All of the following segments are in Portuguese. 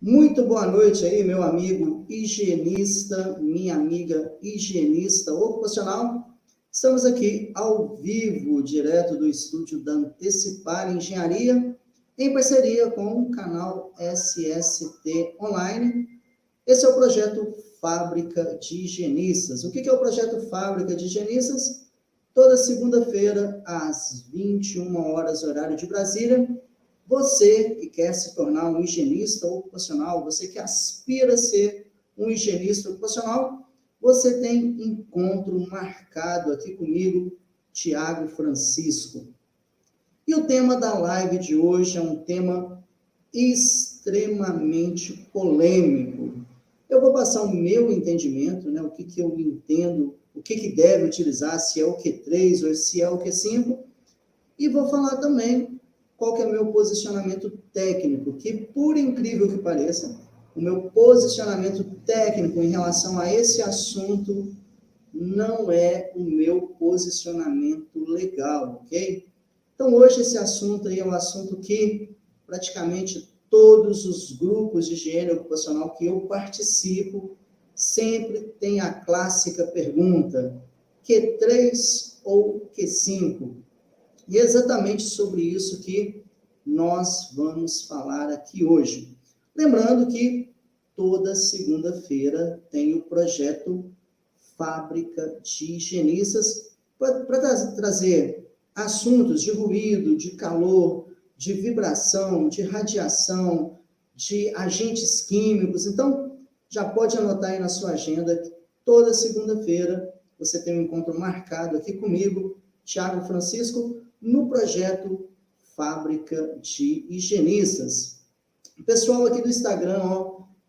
Muito boa noite aí, meu amigo higienista, minha amiga higienista ocupacional. Estamos aqui ao vivo, direto do estúdio da Antecipar Engenharia, em parceria com o canal SST Online. Esse é o projeto Fábrica de Higienistas. O que é o projeto Fábrica de Higienistas? Toda segunda-feira, às 21 horas, horário de Brasília, você que quer se tornar um higienista ocupacional, você que aspira a ser um higienista ocupacional, você tem encontro marcado aqui comigo, Tiago Francisco. E o tema da live de hoje é um tema extremamente polêmico. Eu vou passar o meu entendimento, o que eu entendo, o que deve utilizar, se é o Q3 ou se é o Q5, e vou falar também qual que é o meu posicionamento técnico, que por incrível que pareça, o meu posicionamento técnico em relação a esse assunto não é o meu posicionamento legal, ok? Então, hoje esse assunto aí é um assunto que praticamente todos os grupos de higiene ocupacional que eu participo sempre tem a clássica pergunta, Q3 ou Q5? E é exatamente sobre isso que nós vamos falar aqui hoje. Lembrando que toda segunda-feira tem o projeto Fábrica de Higienistas para trazer assuntos de ruído, de calor, de vibração, de radiação, de agentes químicos. Então, já pode anotar aí na sua agenda que toda segunda-feira você tem um encontro marcado aqui comigo, Tiago Francisco, no projeto Fábrica de Higienistas. Pessoal aqui do Instagram,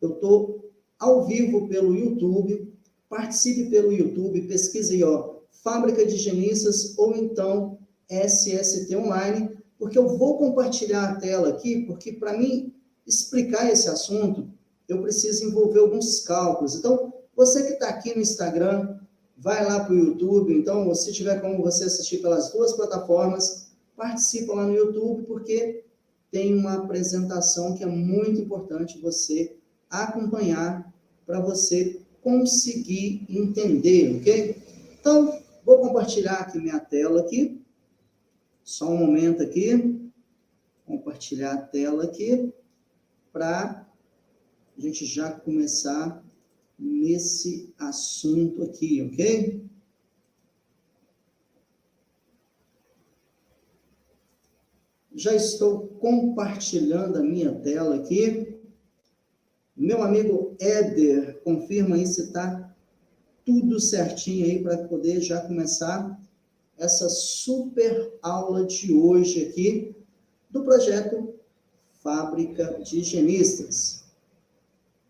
eu estou ao vivo pelo YouTube, participe pelo YouTube, pesquise aí, Fábrica de Higienistas ou então SST Online, porque eu vou compartilhar a tela aqui, porque para mim explicar esse assunto, eu preciso envolver alguns cálculos. Então, você que está aqui no Instagram, vai lá para o YouTube, então, se tiver como você assistir pelas duas plataformas, participa lá no YouTube, porque tem uma apresentação que é muito importante você acompanhar para você conseguir entender, ok? Então, vou compartilhar aqui minha tela aqui, só um momento aqui, compartilhar a tela aqui, para a gente já começar nesse assunto aqui, ok? Já estou compartilhando a minha tela aqui. Meu amigo Éder, confirma aí se está tudo certinho aí para poder já começar essa super aula de hoje aqui do projeto Fábrica de Higienistas.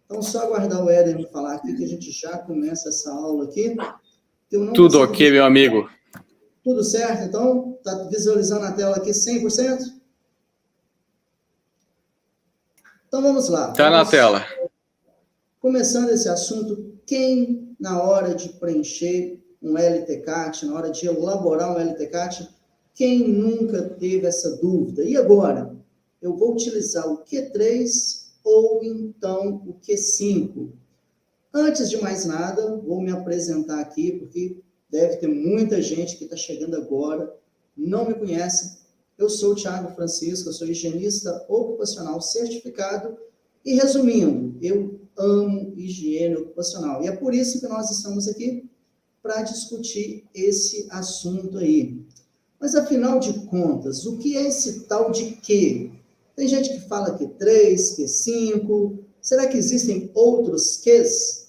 Então, só aguardar o Éder me falar aqui que a gente já começa essa aula aqui. Tudo ok, meu amigo. Tudo certo, então? Está visualizando a tela aqui 100%? Então, vamos lá. Está na tela. Começando esse assunto, quem, na hora de preencher um LTCAT, na hora de elaborar um LTCAT, quem nunca teve essa dúvida? E agora? Eu vou utilizar o Q3 ou então o Q5? Antes de mais nada, vou me apresentar aqui, porque deve ter muita gente que está chegando agora, não me conhece. Eu sou o Tiago Francisco, eu sou higienista ocupacional certificado e, resumindo, eu amo higiene ocupacional. E é por isso que nós estamos aqui, para discutir esse assunto aí. Mas, afinal de contas, o que é esse tal de Q? Tem gente que fala Q3, Q5, será que existem outros Qs?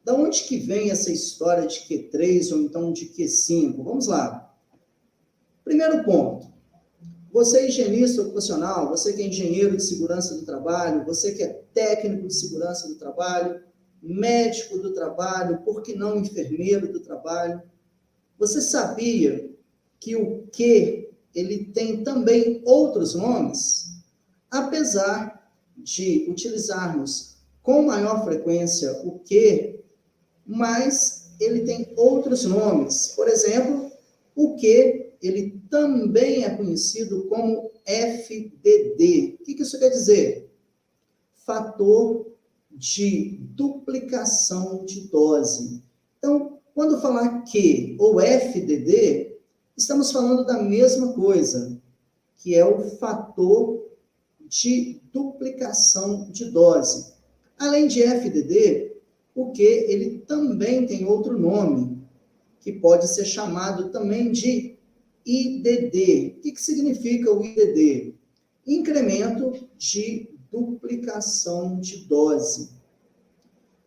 Da onde que vem essa história de Q3 ou então de Q5? Vamos lá. Primeiro ponto. Você é higienista ocupacional, você que é engenheiro de segurança do trabalho, você que é técnico de segurança do trabalho, médico do trabalho, por que não enfermeiro do trabalho? Você sabia que o Q, ele tem também outros nomes? Apesar de utilizarmos com maior frequência o Q, mas ele tem outros nomes. Por exemplo, o Q, ele também é conhecido como FDD. O que isso quer dizer? fator de duplicação de dose. Então, quando falar Q ou FDD, estamos falando da mesma coisa, que é o fator de duplicação de dose. Além de FDD, o Q ele também tem outro nome, que pode ser chamado também de IDD. O que significa o IDD? Incremento de duplicação de dose.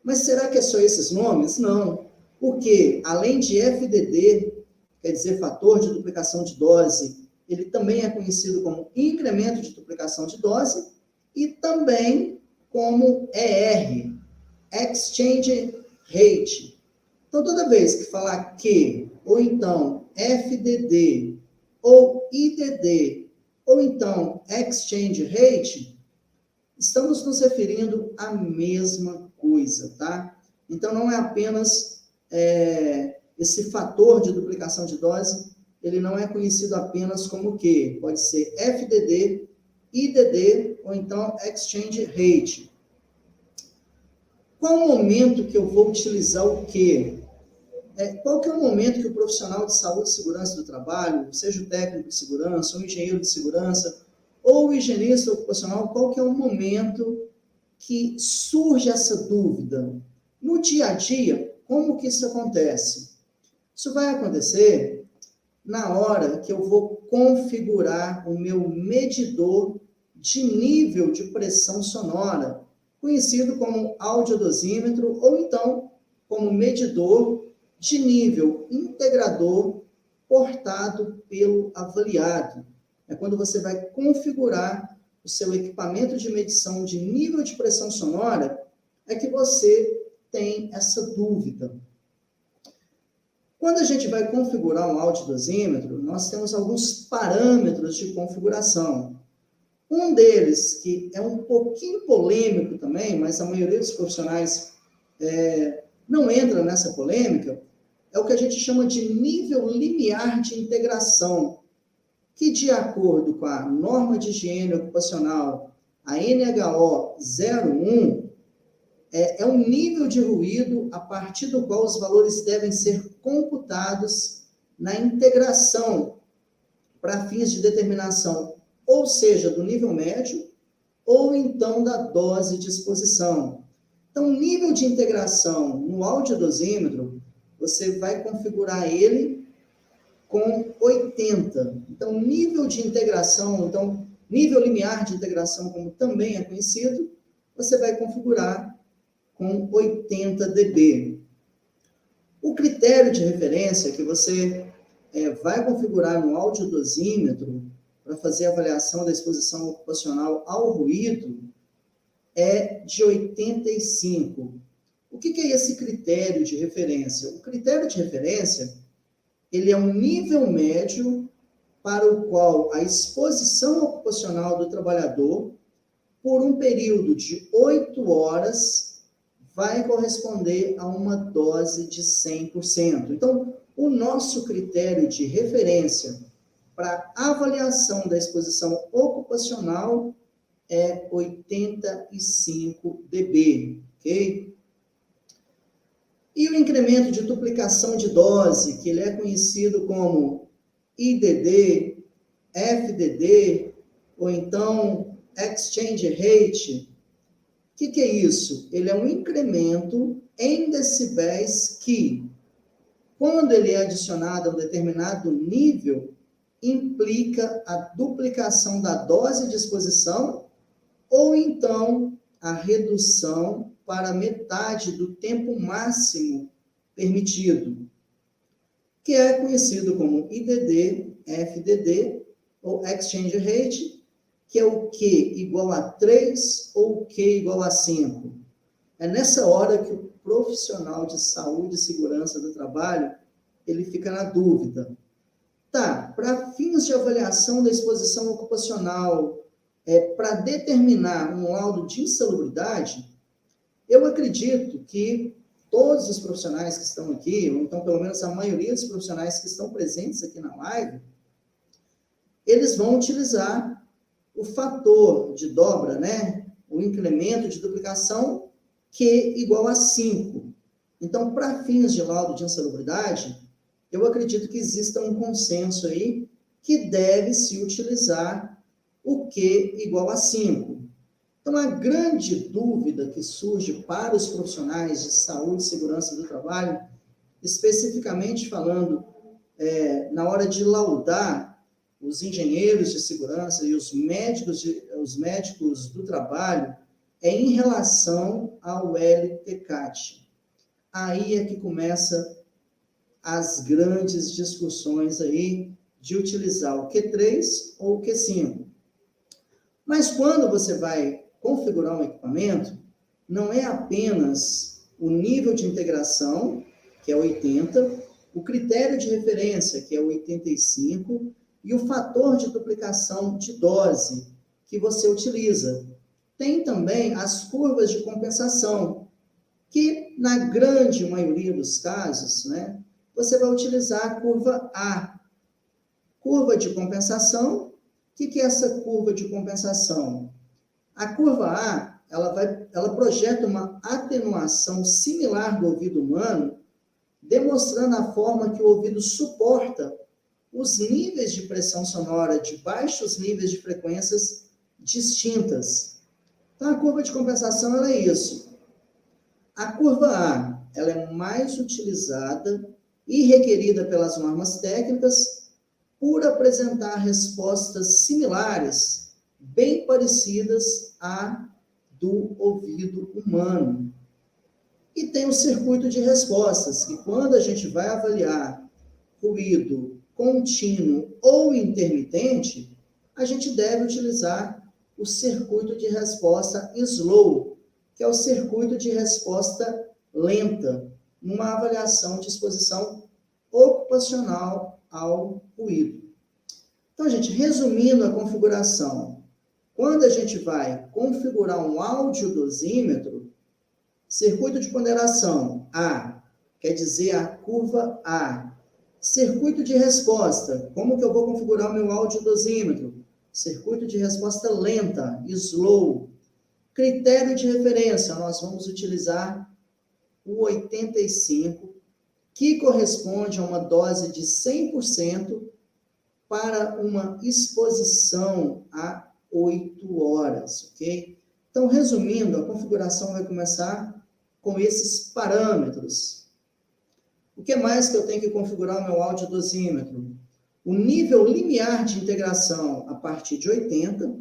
Mas será que é só esses nomes? Não. Porque, além de FDD, quer dizer fator de duplicação de dose, ele também é conhecido como incremento de duplicação de dose e também como ER, Exchange Rate. Então, toda vez que falar Q, ou então FDD, ou IDD, ou então Exchange Rate, estamos nos referindo à mesma coisa, tá? Então, não é apenas esse fator de duplicação de dose, ele não é conhecido apenas como Q. Pode ser FDD, IDD, ou então Exchange Rate. Qual o momento que eu vou utilizar o Q? Qual que é o momento que o profissional de saúde e segurança do trabalho, seja o técnico de segurança, ou o engenheiro de segurança, ou o higienista ocupacional, qual que é o momento que surge essa dúvida? No dia a dia, como que isso acontece? Isso vai acontecer na hora que eu vou configurar o meu medidor de nível de pressão sonora, conhecido como audiodosímetro, ou então como medidor de nível integrador portado pelo avaliado. É quando você vai configurar o seu equipamento de medição de nível de pressão sonora, é que você tem essa dúvida. Quando a gente vai configurar um audiodosímetro, nós temos alguns parâmetros de configuração. Um deles, que é um pouquinho polêmico também, mas a maioria dos profissionais não entra nessa polêmica, é o que a gente chama de nível limiar de integração, que de acordo com a norma de higiene ocupacional, a NHO 01, é um nível de ruído a partir do qual os valores devem ser computados na integração para fins de determinação, ou seja, do nível médio, ou então da dose de exposição. Então, nível de integração no audiodosímetro, você vai configurar ele com 80. Então, nível de integração, então, nível limiar de integração, como também é conhecido, você vai configurar com 80 dB. O critério de referência que você vai configurar no audiodosímetro para fazer a avaliação da exposição ocupacional ao ruído é de 85. O que é esse critério de referência? O critério de referência, ele é um nível médio para o qual a exposição ocupacional do trabalhador, por um período de 8 horas, vai corresponder a uma dose de 100%. Então, o nosso critério de referência para avaliação da exposição ocupacional é 85 dB, ok? E o incremento de duplicação de dose, que ele é conhecido como IDD, FDD, ou então Exchange Rate, o que é isso? Ele é um incremento em decibéis que, quando ele é adicionado a um determinado nível, implica a duplicação da dose de exposição ou então a redução para metade do tempo máximo permitido, que é conhecido como IDD, FDD ou Exchange Rate, que é o Q igual a 3 ou o Q igual a 5. É nessa hora que o profissional de saúde e segurança do trabalho, ele fica na dúvida. Tá, para fins de avaliação da exposição ocupacional, para determinar um laudo de insalubridade, eu acredito que todos os profissionais que estão aqui, ou então pelo menos a maioria dos profissionais que estão presentes aqui na live, eles vão utilizar o fator de dobra, né? o incremento de duplicação Q igual a 5. Então, para fins de laudo de insalubridade, eu acredito que exista um consenso aí que deve-se utilizar o Q igual a 5. Então, a grande dúvida que surge para os profissionais de saúde e segurança do trabalho, especificamente falando na hora de laudar os engenheiros de segurança e os médicos do trabalho, é em relação ao LTCAT. Aí é que começa as grandes discussões aí de utilizar o Q3 ou o Q5. Mas quando você vai configurar um equipamento, não é apenas o nível de integração, que é 80, o critério de referência, que é 85, e o fator de duplicação de dose que você utiliza. Tem também as curvas de compensação, que na grande maioria dos casos, né, você vai utilizar a curva A. Curva de compensação. O que é essa curva de compensação? A curva A, ela projeta uma atenuação similar do ouvido humano, demonstrando a forma que o ouvido suporta os níveis de pressão sonora de baixos níveis de frequências distintas. Então, a curva de compensação ela é isso. A curva A, ela é mais utilizada e requerida pelas normas técnicas por apresentar respostas similares, bem parecidas à do ouvido humano. E tem o circuito de respostas, que quando a gente vai avaliar ruído contínuo ou intermitente, a gente deve utilizar o circuito de resposta slow, que é o circuito de resposta lenta, numa avaliação de exposição ocupacional ao ruído. Então, gente, resumindo a configuração, quando a gente vai configurar um audiodosímetro, circuito de ponderação A, quer dizer a curva A. Circuito de resposta, como que eu vou configurar o meu audiodosímetro? Circuito de resposta lenta, slow. Critério de referência, nós vamos utilizar o 85, que corresponde a uma dose de 100% para uma exposição a 8 horas, ok? Então, resumindo, a configuração vai começar com esses parâmetros. O que mais que eu tenho que configurar no meu audiodosímetro? O nível limiar de integração a partir de 80.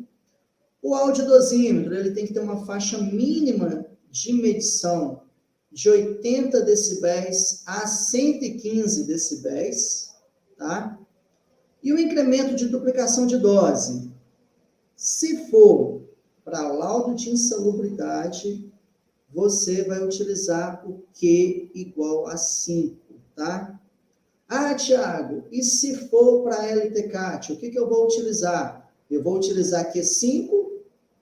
O audiodosímetro, ele tem que ter uma faixa mínima de medição de 80 decibéis a 115 decibéis, tá? E o incremento de duplicação de dose. Se for para laudo de insalubridade, você vai utilizar o Q igual a 5, tá? Ah, Thiago, e se for para LTCAT, o que eu vou utilizar? Eu vou utilizar Q5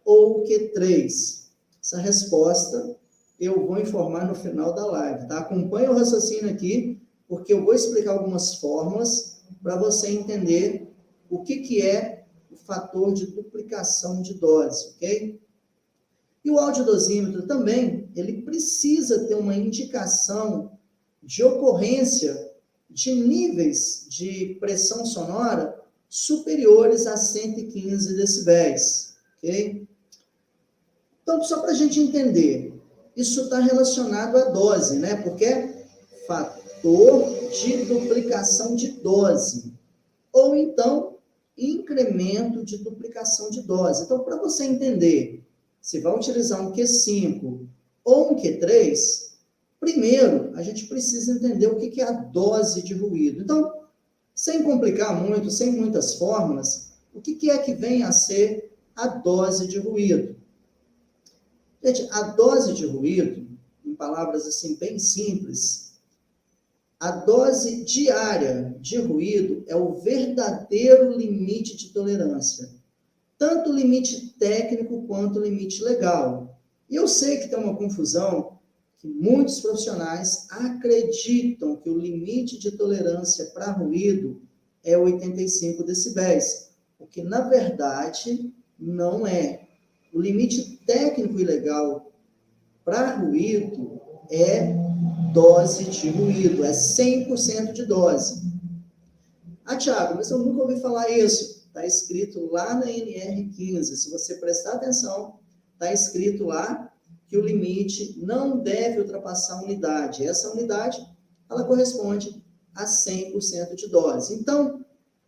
ou Q3? Essa resposta eu vou informar no final da live, tá? Acompanhe o raciocínio aqui, porque eu vou explicar algumas fórmulas para você entender o que é o fator de duplicação de dose, ok? E o audiodosímetro também, ele precisa ter uma indicação de ocorrência de níveis de pressão sonora superiores a 115 decibéis, ok? Então, só para a gente entender, isso está relacionado à dose, né? Porque é fator de duplicação de dose, ou então incremento de duplicação de dose. Então, para você entender se vai utilizar um Q5 ou um Q3, primeiro a gente precisa entender o que é a dose de ruído. Então, sem complicar muito, sem muitas fórmulas, o que é que vem a ser a dose de ruído? Gente, a dose de ruído, em palavras assim bem simples, a dose diária de ruído é o verdadeiro limite de tolerância. Tanto o limite técnico quanto o limite legal. E eu sei que tem uma confusão, que muitos profissionais acreditam que o limite de tolerância para ruído é 85 decibéis, o que na verdade não é. O limite técnico e legal para ruído é dose de ruído, é 100% de dose. Ah, Thiago, mas eu nunca ouvi falar isso. Está escrito lá na NR15. Se você prestar atenção, está escrito lá que o limite não deve ultrapassar a unidade. Essa unidade, ela corresponde a 100% de dose. Então,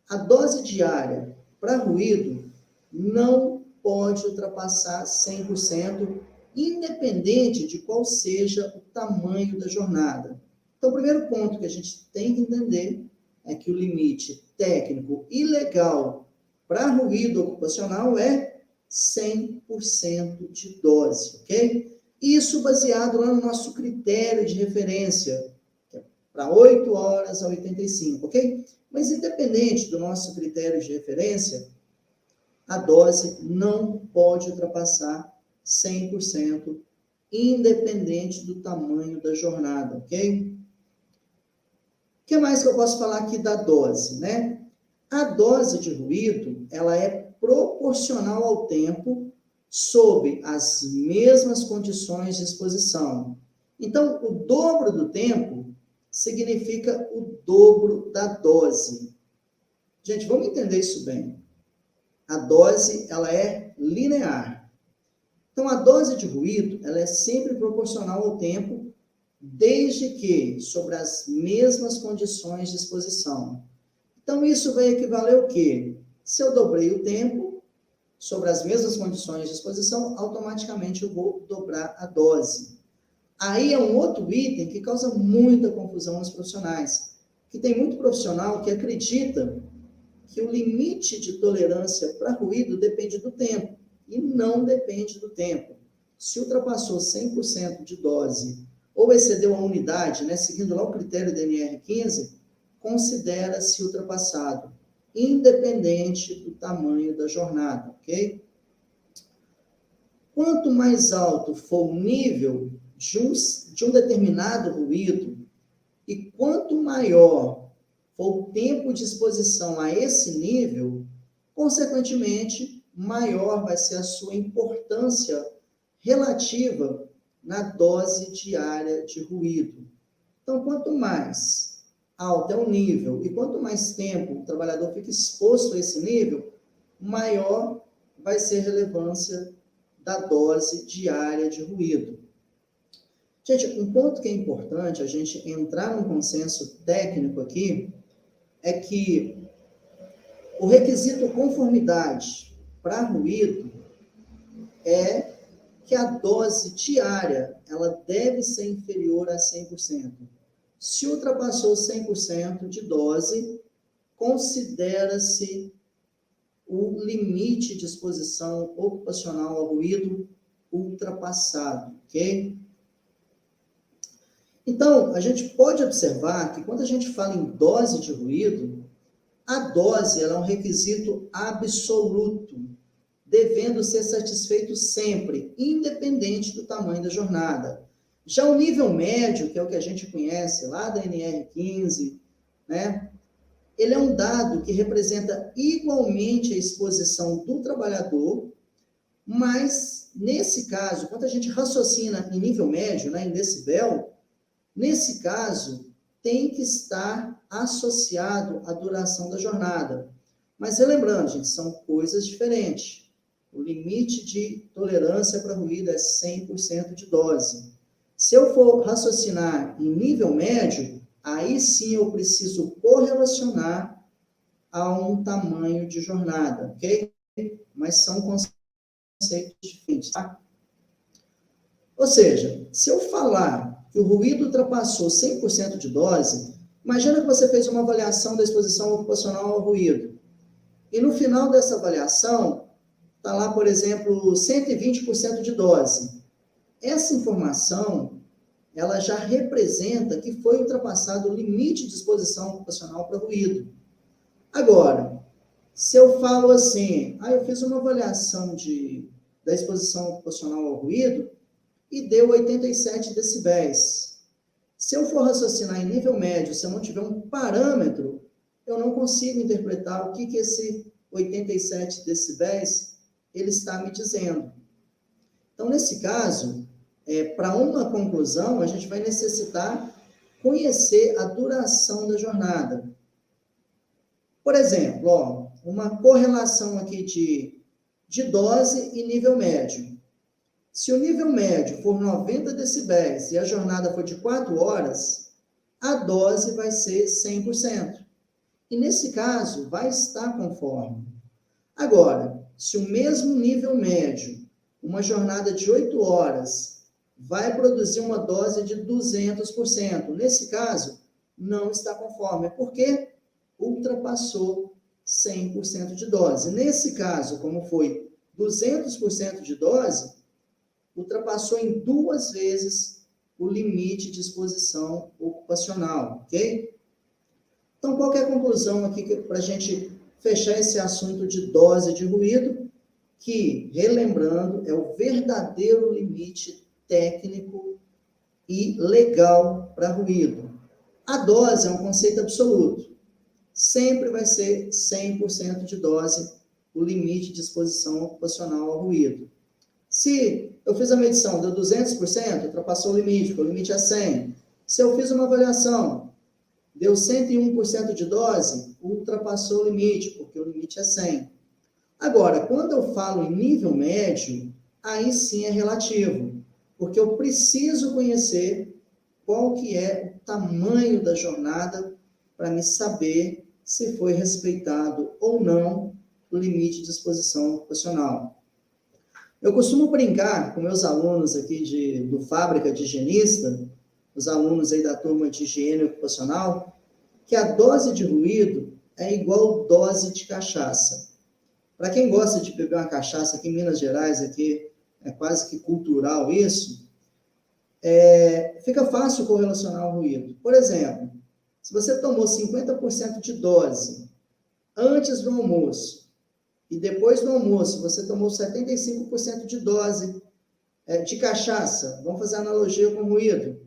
a dose diária para ruído não pode ultrapassar 100%, independente de qual seja o tamanho da jornada. Então, o primeiro ponto que a gente tem que entender é que o limite técnico e legal para ruído ocupacional é 100% de dose, ok? Isso baseado lá no nosso critério de referência, para 8 horas a 85, ok? Mas independente do nosso critério de referência, a dose não pode ultrapassar 100%, independente do tamanho da jornada, ok? O que mais que eu posso falar aqui da dose, né? A dose de ruído, ela é proporcional ao tempo sob as mesmas condições de exposição. Então, o dobro do tempo significa o dobro da dose. Gente, vamos entender isso bem. A dose, ela é linear. Então, a dose de ruído, ela é sempre proporcional ao tempo, desde que sobre as mesmas condições de exposição. Então, isso vai equivaler ao quê? Se eu dobrei o tempo, sobre as mesmas condições de exposição, automaticamente eu vou dobrar a dose. Aí é um outro item que causa muita confusão aos profissionais, que tem muito profissional que acredita que o limite de tolerância para ruído depende do tempo, e não depende do tempo. Se ultrapassou 100% de dose, ou excedeu a unidade, né, seguindo lá o critério da NR15, considera-se ultrapassado, independente do tamanho da jornada, ok? Quanto mais alto for o nível de um determinado ruído, e quanto maior for o tempo de exposição a esse nível, consequentemente, maior vai ser a sua importância relativa na dose diária de ruído. Então, quanto mais alto é o nível e quanto mais tempo o trabalhador fica exposto a esse nível, maior vai ser a relevância da dose diária de ruído. Gente, um ponto que é importante a gente entrar num consenso técnico aqui é que o requisito conformidade para ruído é que a dose diária ela deve ser inferior a 100%. Se ultrapassou 100% de dose, considera-se o limite de exposição ocupacional ao ruído ultrapassado, ok? Então, a gente pode observar que quando a gente fala em dose de ruído, a dose ela é um requisito absoluto, devendo ser satisfeito sempre, independente do tamanho da jornada. Já o nível médio, que é o que a gente conhece lá da NR15, né, ele é um dado que representa igualmente a exposição do trabalhador, mas, nesse caso, quando a gente raciocina em nível médio, né, em decibel, nesse caso, tem que estar associado à duração da jornada. Mas, relembrando, gente, são coisas diferentes. O limite de tolerância para ruído é 100% de dose. Se eu for raciocinar em nível médio, aí sim eu preciso correlacionar a um tamanho de jornada, ok? Mas são conceitos diferentes, tá? Ou seja, se eu falar que o ruído ultrapassou 100% de dose, imagina que você fez uma avaliação da exposição ocupacional ao ruído. E no final dessa avaliação, está lá, por exemplo, 120% de dose. Essa informação, ela já representa que foi ultrapassado o limite de exposição ocupacional para ruído. Agora, se eu falo assim, eu fiz uma avaliação da exposição ocupacional ao ruído e deu 87 decibéis. Se eu for raciocinar em nível médio, se eu não tiver um parâmetro, eu não consigo interpretar o que esse 87 decibéis ele está me dizendo. Então, nesse caso, para uma conclusão, a gente vai necessitar conhecer a duração da jornada. Por exemplo, ó, uma correlação aqui de dose e nível médio. Se o nível médio for 90 decibéis e a jornada for de 4 horas, a dose vai ser 100%. E nesse caso, vai estar conforme. Agora, se o mesmo nível médio, uma jornada de 8 horas, vai produzir uma dose de 200%. Nesse caso, não está conforme. Por quê? Ultrapassou 100% de dose. Nesse caso, como foi 200% de dose, ultrapassou em 2 vezes o limite de exposição ocupacional, ok? Então, qual que é a conclusão aqui para a gente fechar esse assunto de dose de ruído? Que, relembrando, é o verdadeiro limite técnico e legal para ruído. A dose é um conceito absoluto. Sempre vai ser 100% de dose o limite de exposição ocupacional ao ruído. Se eu fiz a medição, deu 200%, ultrapassou o limite, porque o limite é 100. Se eu fiz uma avaliação, deu 101% de dose, ultrapassou o limite, porque o limite é 100. Agora, quando eu falo em nível médio, aí sim é relativo, porque eu preciso conhecer qual que é o tamanho da jornada para me saber se foi respeitado ou não o limite de exposição ocupacional. Eu costumo brincar com meus alunos aqui do Fábrica de Higienista, os alunos aí da turma de higiene ocupacional, que a dose de ruído é igual dose de cachaça. Para quem gosta de beber uma cachaça aqui em Minas Gerais, aqui é quase que cultural isso, fica fácil correlacionar o ruído. Por exemplo, se você tomou 50% de dose antes do almoço e depois do almoço você tomou 75% de dose de cachaça, vamos fazer analogia com o ruído.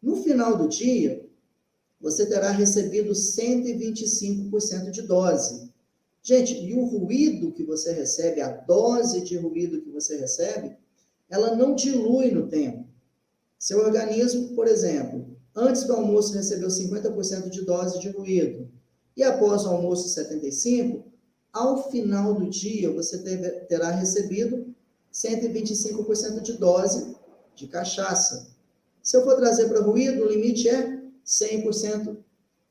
No final do dia, você terá recebido 125% de dose. Gente, e o ruído que você recebe, a dose de ruído que você recebe, ela não dilui no tempo. Seu organismo, por exemplo, antes do almoço recebeu 50% de dose de ruído e após o almoço 75%, ao final do dia você terá recebido 125% de dose de cachaça. Se eu for trazer para ruído, o limite é 100%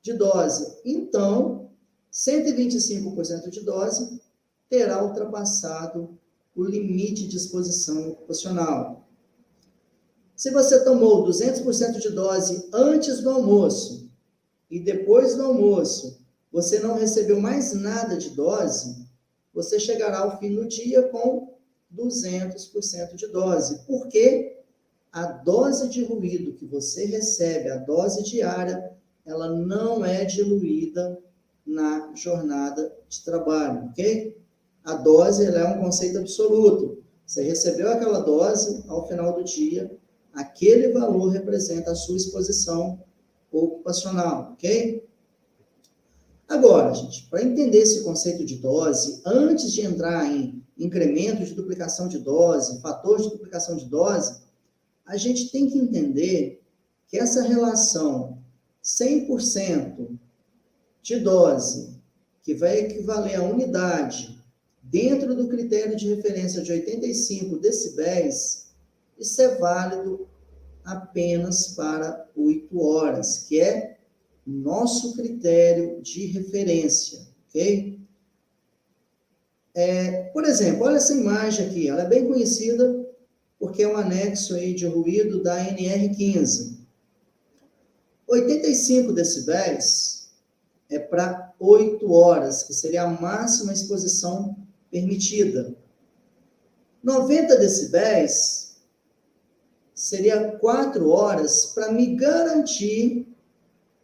de dose. Então, 125% de dose terá ultrapassado o limite de exposição ocupacional. Se você tomou 200% de dose antes do almoço e depois do almoço você não recebeu mais nada de dose, você chegará ao fim do dia com 200% de dose. Por quê? A dose de ruído que você recebe, a dose diária, ela não é diluída na jornada de trabalho, ok? A dose ela é um conceito absoluto. Você recebeu aquela dose, ao final do dia, aquele valor representa a sua exposição ocupacional, ok? Agora, gente, para entender esse conceito de dose, antes de entrar em incremento de duplicação de dose, fator de duplicação de dose, a gente tem que entender que essa relação 100% de dose, que vai equivaler a unidade, dentro do critério de referência de 85 decibéis, isso é válido apenas para 8 horas, que é nosso critério de referência, ok? Por exemplo, olha essa imagem aqui, ela é bem conhecida porque é um anexo aí de ruído da NR15. 85 decibéis é para 8 horas, que seria a máxima exposição permitida. 90 decibéis seria 4 horas para me garantir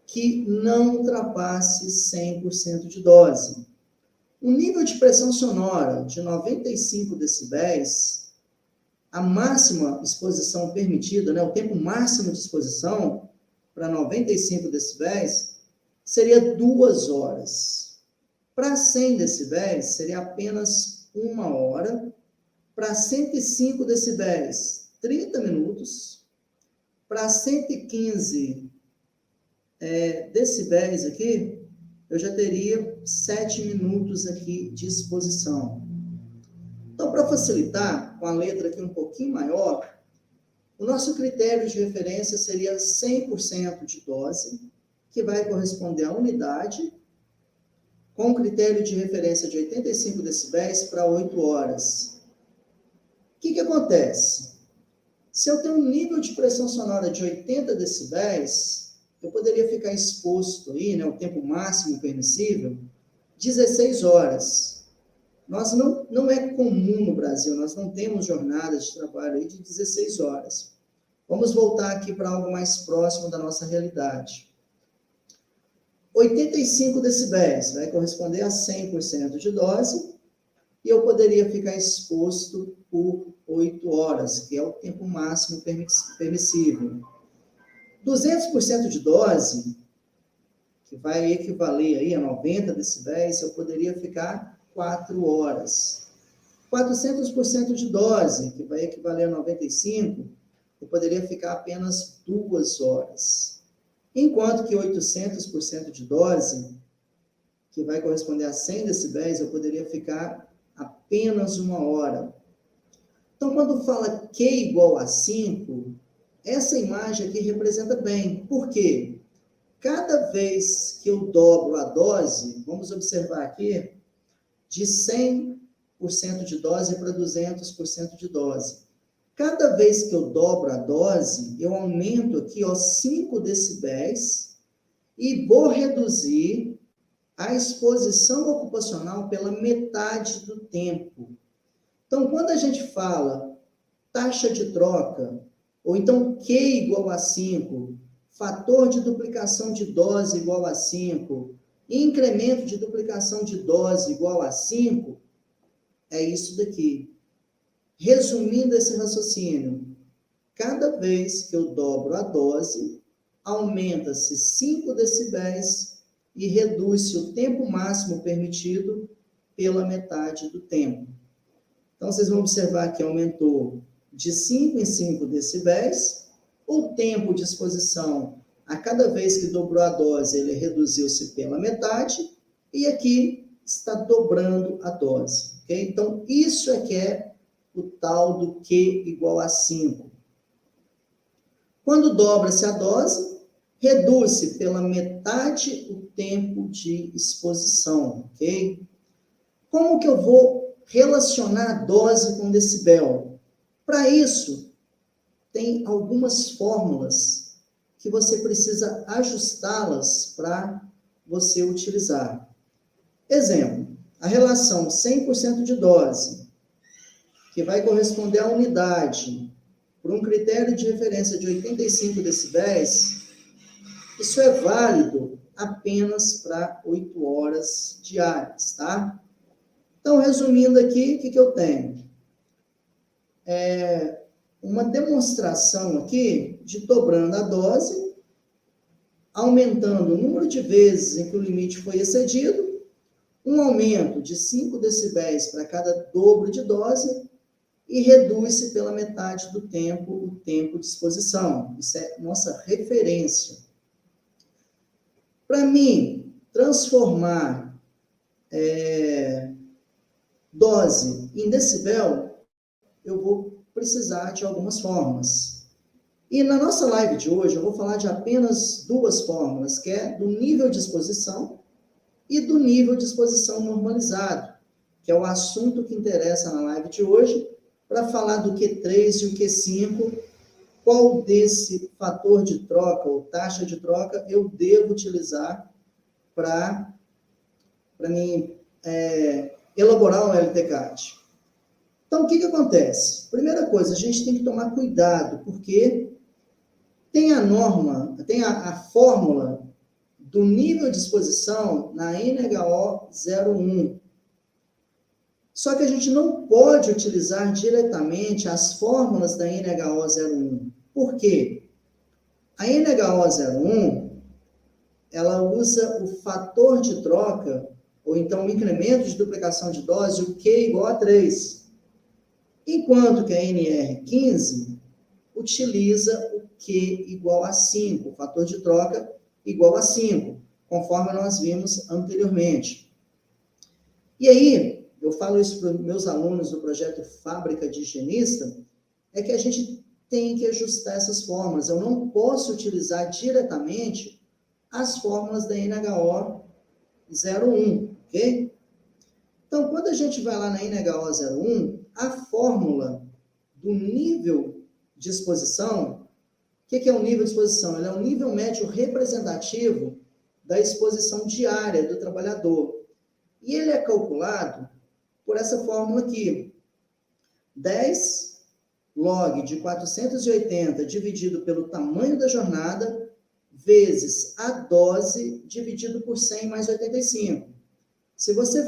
que não ultrapasse 100% de dose. Um nível de pressão sonora de 95 decibéis, a máxima exposição permitida, né, o tempo máximo de exposição para 95 decibéis seria 2 horas. Para 100 decibéis seria apenas 1 hora Para 105 decibéis, 30 minutos. Para 115 decibéis aqui, eu já teria 7 minutos aqui de exposição. Então, para facilitar, com a letra aqui um pouquinho maior, o nosso critério de referência seria 100% de dose, que vai corresponder à unidade, com critério de referência de 85 decibéis para 8 horas. O que acontece? Se eu tenho um nível de pressão sonora de 80 decibéis, eu poderia ficar exposto aí, né, o tempo máximo permissível, 16 horas. Não é comum no Brasil, nós não temos jornadas de trabalho aí de 16 horas. Vamos voltar aqui para algo mais próximo da nossa realidade. 85 decibéis vai corresponder a 100% de dose, e eu poderia ficar exposto por 8 horas, que é o tempo máximo permissível. 200% de dose, que vai equivaler aí a 90 decibéis, eu poderia ficar 4 horas. 400% de dose, que vai equivaler a 95, eu poderia ficar apenas 2 horas. Enquanto que 800% de dose, que vai corresponder a 100 decibéis, eu poderia ficar apenas 1 hora. Então, quando fala Q igual a 5, essa imagem aqui representa bem. Por quê? Cada vez que eu dobro a dose, vamos observar aqui, de 100% de dose para 200% de dose. Cada vez que eu dobro a dose, eu aumento aqui, 5 decibéis e vou reduzir a exposição ocupacional pela metade do tempo. Então, quando a gente fala taxa de troca, ou então Q igual a 5, fator de duplicação de dose igual a 5, incremento de duplicação de dose igual a 5, é isso daqui. Resumindo esse raciocínio, cada vez que eu dobro a dose, aumenta-se 5 decibéis e reduz-se o tempo máximo permitido pela metade do tempo. Então, vocês vão observar que aumentou de 5 em 5 decibéis, o tempo de exposição, a cada vez que dobrou a dose, ele reduziu-se pela metade, e aqui está dobrando a dose. Okay? Então, isso é que é o tal do Q igual a 5. Quando dobra-se a dose, reduz-se pela metade o tempo de exposição, ok? Como que eu vou relacionar a dose com decibel? Para isso, tem algumas fórmulas que você precisa ajustá-las para você utilizar. Exemplo, a relação 100% de dose, que vai corresponder à unidade, por um critério de referência de 85 decibéis, isso é válido apenas para 8 horas diárias, tá? Então, resumindo aqui, o que eu tenho? Uma demonstração aqui de dobrando a dose, aumentando o número de vezes em que o limite foi excedido, um aumento de 5 decibéis para cada dobro de dose, e reduz-se pela metade do tempo o tempo de exposição. Isso é nossa referência. Para mim, transformar dose em decibel, eu vou precisar de algumas fórmulas. E na nossa live de hoje, eu vou falar de apenas 2 fórmulas, que é do nível de exposição e do nível de exposição normalizado, que é o assunto que interessa na live de hoje, para falar do Q3 e o Q5, qual desse fator de troca ou taxa de troca eu devo utilizar para mim elaborar um LTCAT. Então, o que acontece? Primeira coisa, a gente tem que tomar cuidado, porque tem a norma, tem a fórmula do nível de exposição na NHO 01. Só que a gente não pode utilizar diretamente as fórmulas da NHO 01. Por quê? A NHO 01, ela usa o fator de troca, ou então o incremento de duplicação de dose, o Q igual a 3. Enquanto que a NR15 utiliza o Q igual a 5, o fator de troca igual a 5, conforme nós vimos anteriormente. E aí, eu falo isso para os meus alunos do projeto Fábrica de Higienista, é que a gente tem que ajustar essas fórmulas. Eu não posso utilizar diretamente as fórmulas da NHO 01, ok? Então, quando a gente vai lá na NHO 01, a fórmula do nível de exposição, o que é o nível de exposição? Ele é o nível médio representativo da exposição diária do trabalhador. E ele é calculado por essa fórmula aqui. 10 log de 480 dividido pelo tamanho da jornada, vezes a dose dividido por 100 mais 85. Se você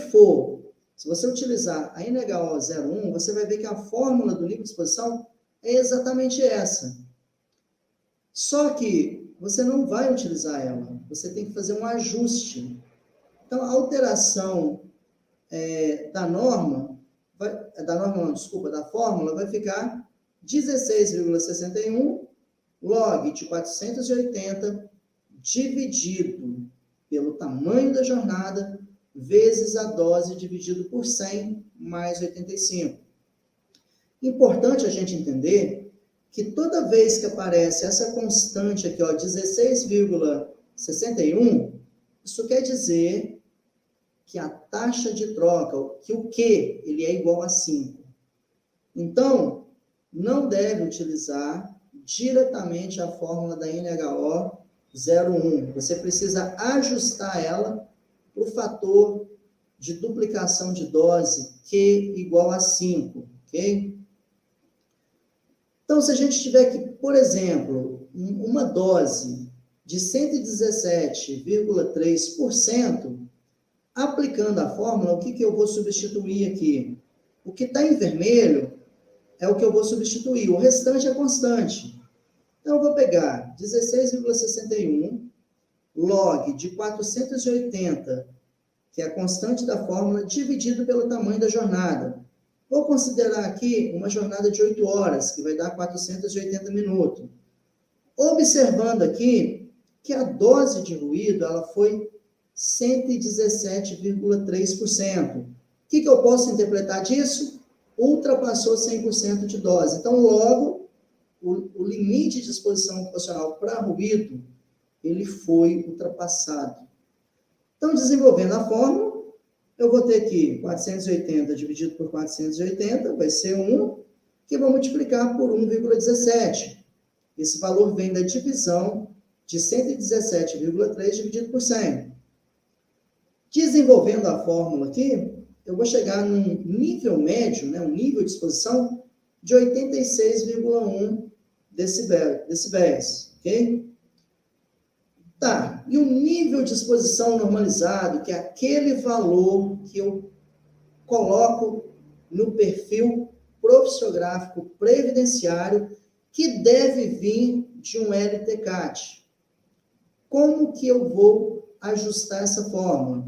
utilizar a NHO 01, você vai ver que a fórmula do nível de exposição é exatamente essa. Só que você não vai utilizar ela, você tem que fazer um ajuste. Então, a alteração da fórmula vai ficar 16,61 log de 480 dividido pelo tamanho da jornada vezes a dose dividido por 100 mais 85. Importante a gente entender que toda vez que aparece essa constante aqui, 16,61, isso quer dizer que a taxa de troca, que o Q, ele é igual a 5. Então, não deve utilizar diretamente a fórmula da NHO 01. Você precisa ajustar ela para o fator de duplicação de dose Q igual a 5, ok? Então, se a gente tiver aqui, por exemplo, uma dose de 117,3%, aplicando a fórmula, o que eu vou substituir aqui? O que está em vermelho é o que eu vou substituir, o restante é constante. Então, eu vou pegar 16,61 log de 480, que é a constante da fórmula, dividido pelo tamanho da jornada. Vou considerar aqui uma jornada de 8 horas, que vai dar 480 minutos. Observando aqui que a dose de ruído ela foi 117,3%. O que eu posso interpretar disso? Ultrapassou 100% de dose. Então, logo, o limite de exposição ocupacional para ruído, ele foi ultrapassado. Então, desenvolvendo a fórmula, eu vou ter aqui 480 dividido por 480, vai ser 1, que eu vou multiplicar por 1,17. Esse valor vem da divisão de 117,3 dividido por 100. Desenvolvendo a fórmula aqui, eu vou chegar num nível médio, um nível de exposição de 86,1 decibéis, ok? Tá, e o nível de exposição normalizado, que é aquele valor que eu coloco no perfil profissiográfico previdenciário, que deve vir de um LTCAT. Como que eu vou ajustar essa fórmula?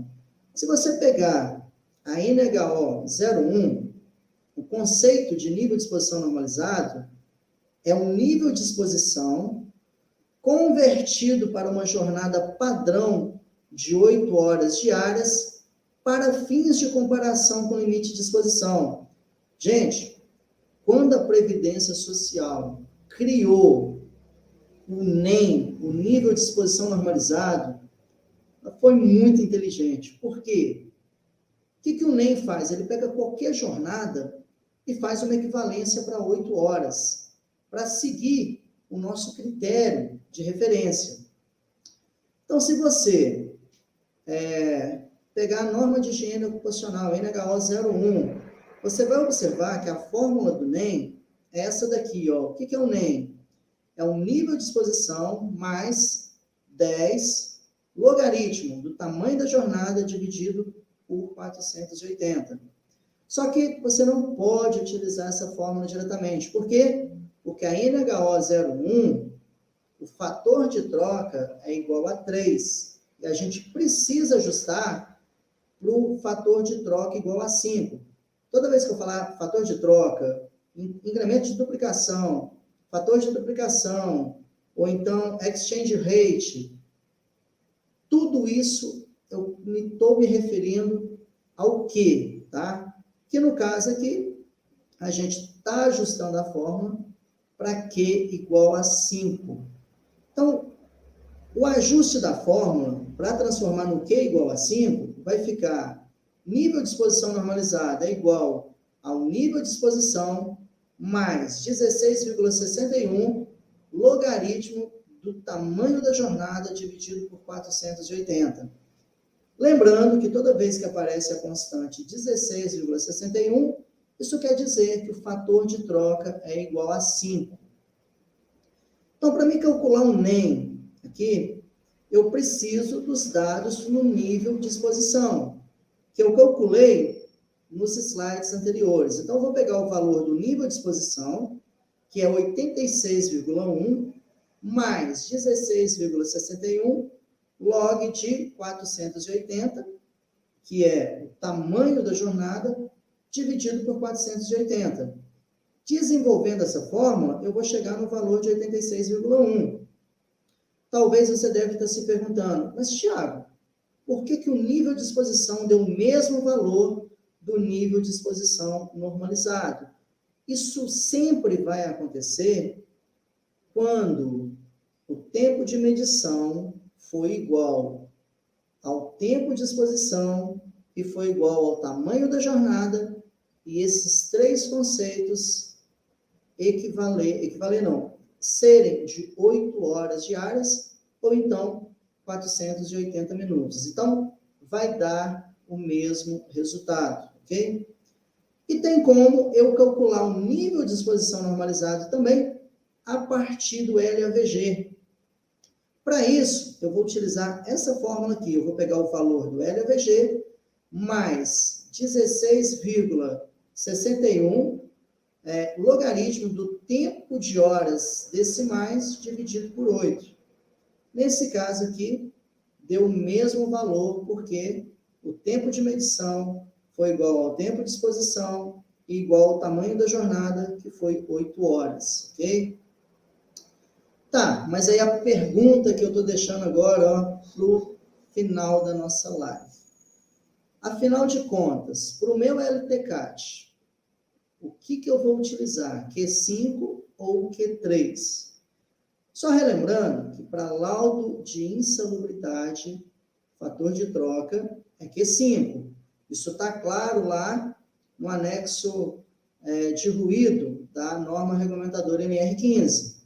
Se você pegar a NHO 01, o conceito de nível de exposição normalizado é um nível de exposição convertido para uma jornada padrão de 8 horas diárias para fins de comparação com o limite de exposição. Gente, quando a Previdência Social criou o NEM, o nível de exposição normalizado, ela foi muito inteligente. Por quê? O que o NEM faz? Ele pega qualquer jornada e faz uma equivalência para 8 horas, para seguir o nosso critério de referência. Então, se você pegar a norma de higiene ocupacional, NHO 01, você vai observar que a fórmula do NEM é essa daqui, ó. O que é o NEM? É o nível de exposição mais 10 logaritmo do tamanho da jornada dividido por 480. Só que você não pode utilizar essa fórmula diretamente. Por quê? Porque a NHO 01, o fator de troca é igual a 3. E a gente precisa ajustar para o fator de troca igual a 5. Toda vez que eu falar fator de troca incremento de duplicação, fator de duplicação, ou então exchange rate, tudo isso eu estou me referindo ao quê, tá? Que no caso aqui, a gente está ajustando a fórmula para Q igual a 5. Então, o ajuste da fórmula, para transformar no Q igual a 5, vai ficar nível de exposição normalizada é igual ao nível de exposição mais 16,61 logaritmo do tamanho da jornada dividido por 480. Lembrando que toda vez que aparece a constante 16,61, isso quer dizer que o fator de troca é igual a 5. Então, para mim calcular um NEM aqui, eu preciso dos dados no nível de exposição, que eu calculei nos slides anteriores. Então, eu vou pegar o valor do nível de exposição, que é 86,1, mais 16,61, log de 480, que é o tamanho da jornada, dividido por 480. Desenvolvendo essa fórmula, eu vou chegar no valor de 86,1. Talvez você deve estar se perguntando, mas, Thiago, por que o nível de exposição deu o mesmo valor do nível de exposição normalizado? Isso sempre vai acontecer quando o tempo de medição foi igual ao tempo de exposição e foi igual ao tamanho da jornada, e esses três conceitos serem de 8 horas diárias ou então 480 minutos. Então, vai dar o mesmo resultado, ok? E tem como eu calcular o nível de exposição normalizado também a partir do LAVG. Para isso, eu vou utilizar essa fórmula aqui. Eu vou pegar o valor do LAVG mais 16,61 logaritmo do tempo de horas decimais dividido por 8. Nesse caso aqui, deu o mesmo valor, porque o tempo de medição foi igual ao tempo de exposição e igual ao tamanho da jornada, que foi 8 horas, ok? Tá, mas aí a pergunta que eu estou deixando agora para o final da nossa live. Afinal de contas, para o meu LTCAT, o que eu vou utilizar? Q5 ou Q3? Só relembrando que para laudo de insalubridade, fator de troca é Q5. Isso está claro lá no anexo de ruído da norma regulamentadora NR15.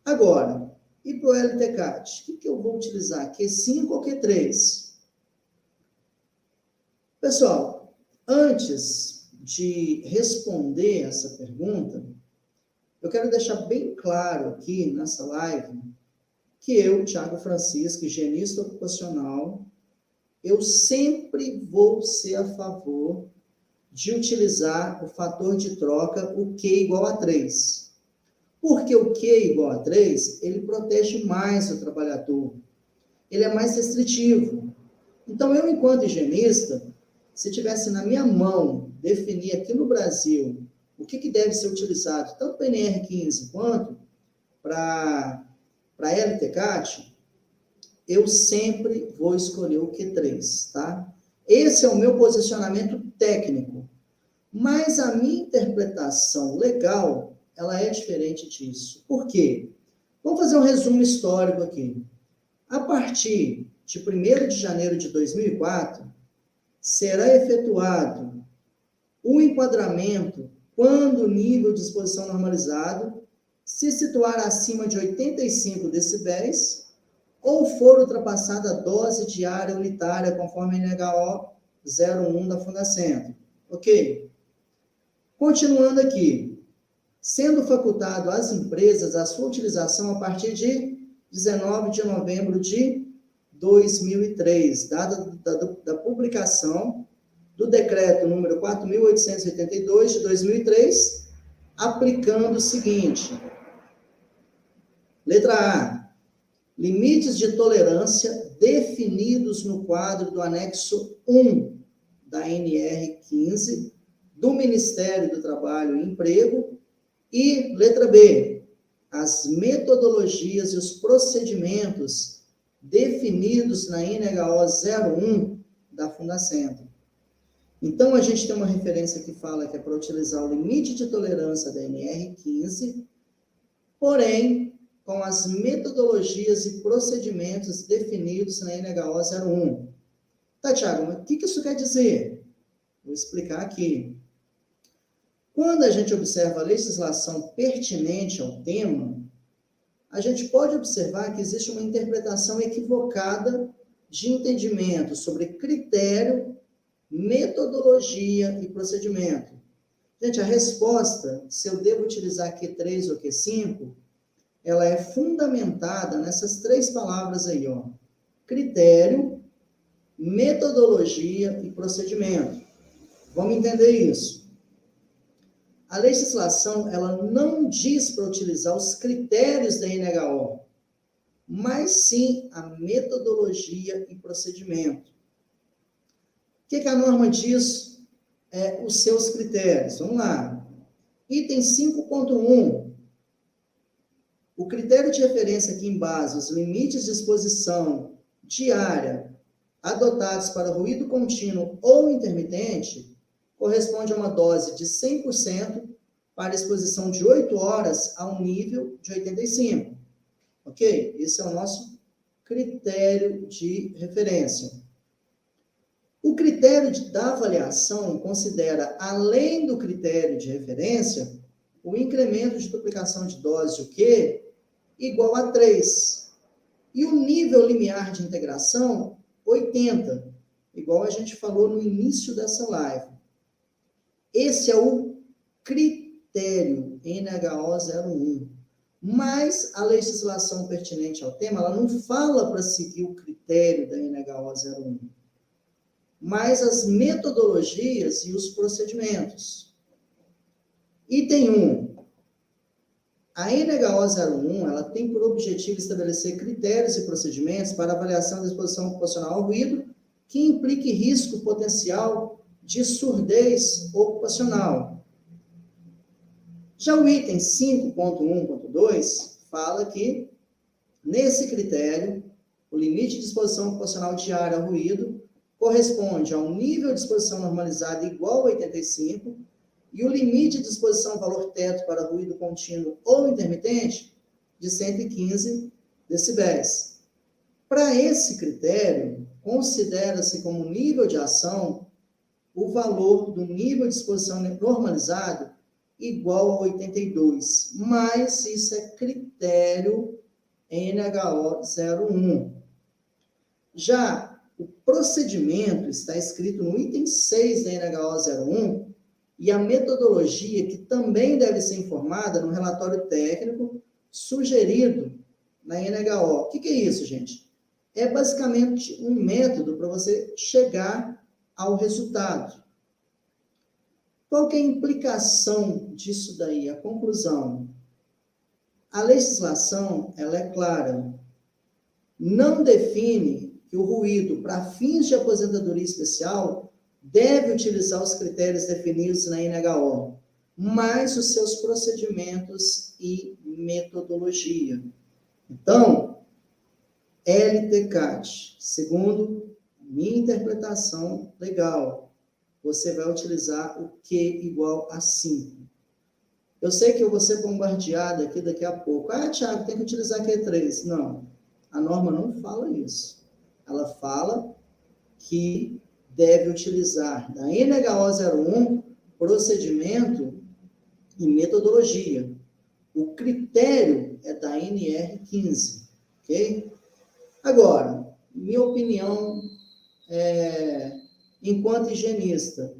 Agora, e para o LTCAT? O que eu vou utilizar? Q5 ou Q3? Pessoal, antes de responder essa pergunta, eu quero deixar bem claro aqui nessa live que eu, Thiago Francisco, higienista ocupacional, eu sempre vou ser a favor de utilizar o fator de troca, o Q igual a 3. Porque o Q igual a 3, ele protege mais o trabalhador. Ele é mais restritivo. Então, eu, enquanto higienista, se tivesse na minha mão definir aqui no Brasil o que deve ser utilizado, tanto para NR15 quanto para LTCAT, eu sempre vou escolher o Q3, tá? Esse é o meu posicionamento técnico. Mas a minha interpretação legal, ela é diferente disso. Por quê? Vamos fazer um resumo histórico aqui. A partir de 1º de janeiro de 2004, será efetuado o enquadramento quando o nível de exposição normalizado se situar acima de 85 decibéis ou for ultrapassada a dose diária unitária conforme NHO 01 da Fundacentro. Ok? Continuando aqui, sendo facultado às empresas a sua utilização a partir de 19 de novembro de 2003, data da publicação do decreto número 4.882 de 2003, aplicando o seguinte. Letra A. Limites de tolerância definidos no quadro do anexo 1 da NR15 do Ministério do Trabalho e Emprego. E, letra B, as metodologias e os procedimentos definidos na INHO 01 da Fundacentro. Então, a gente tem uma referência que fala que é para utilizar o limite de tolerância da NR15, porém, com as metodologias e procedimentos definidos na INHO 01. Tá, Tiago, mas o que isso quer dizer? Vou explicar aqui. Quando a gente observa a legislação pertinente ao tema, a gente pode observar que existe uma interpretação equivocada de entendimento sobre critério, metodologia e procedimento. Gente, a resposta, se eu devo utilizar Q3 ou Q5, ela é fundamentada nessas três palavras aí, ó. Critério, metodologia e procedimento. Vamos entender isso. A legislação, ela não diz para utilizar os critérios da INHO, mas sim a metodologia e procedimento. O que a norma diz? Os seus critérios. Vamos lá. Item 5.1. O critério de referência que embasa os limites de exposição diária adotados para ruído contínuo ou intermitente corresponde a uma dose de 100% para exposição de 8 horas a um nível de 85. Ok? Esse é o nosso critério de referência. O critério da avaliação considera, além do critério de referência, o incremento de duplicação de dose, o quê? Igual a 3. E o nível limiar de integração, 80, igual a gente falou no início dessa live. Esse é o critério NHO 01. Mas a legislação pertinente ao tema, ela não fala para seguir o critério da NHO 01, mas as metodologias e os procedimentos. Item 1. A NHO 01, ela tem por objetivo estabelecer critérios e procedimentos para avaliação da exposição ocupacional ao ruído que implique risco potencial de surdez ocupacional. Já o item 5.1.2 fala que, nesse critério, o limite de exposição ocupacional diária ao ruído corresponde a um nível de exposição normalizada igual a 85 e o limite de exposição valor teto para ruído contínuo ou intermitente de 115 decibéis. Para esse critério, considera-se como nível de ação o valor do nível de exposição normalizado igual a 82, mas isso é critério NHO 01. Já o procedimento está escrito no item 6 da NHO 01 e a metodologia, que também deve ser informada no relatório técnico sugerido na NHO. O que é isso, gente? É basicamente um método para você chegar ao resultado. Qual que é a implicação disso daí? A conclusão. A legislação, ela é clara. Não define que o ruído, para fins de aposentadoria especial, deve utilizar os critérios definidos na INHO, mas os seus procedimentos e metodologia. Então, LTCAT, segundo minha interpretação legal, você vai utilizar o Q igual a 5. Eu sei que eu vou ser bombardeado aqui daqui a pouco. Ah, Thiago, tem que utilizar Q3. Não, a norma não fala isso. Ela fala que deve utilizar da NHO 01 procedimento e metodologia. O critério é da NR15, ok? Agora, minha opinião, enquanto higienista,